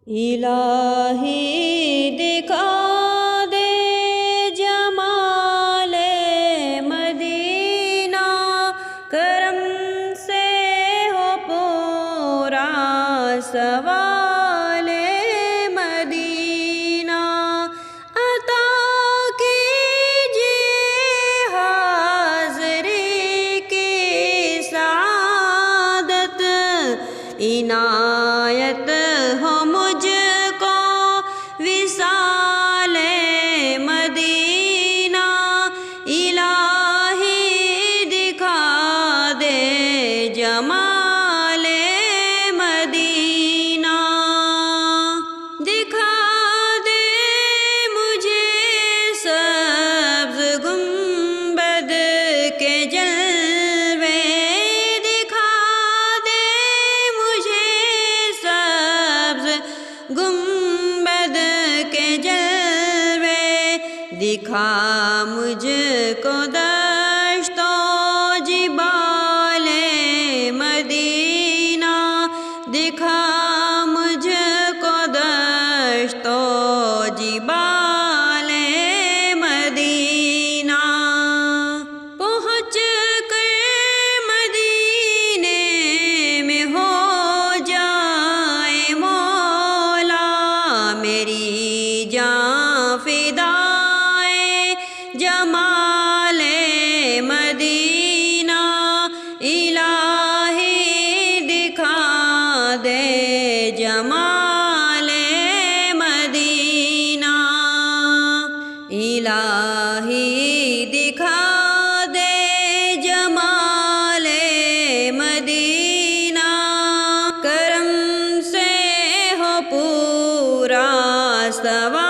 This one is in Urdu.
الہی دکھا دے جمال مدینہ، کرم سے ہو پورا سوال مدینہ، عطا کیجیے حاضری کی سعادت، عنایت ہو مجھ کو وصال مدینہ، الہی دکھا دے جمال مدینہ، دکھا دے مجھے سبز گنبد کے جلوے، دکھا دے مجھے سبز گنبد کے جلوے، دکھا مجھ کو دشت و جبال مدینہ، دکھا مجھ کو دشت و جبال مدینہ، پہنچ کر مدینے میں ہو جائے مولا میری جاں فدائے جمال مدینہ، الہی دکھا دے جمال مدینہ، الہی دکھا دے جمال مدینہ، کرم سے ہو پورا سوال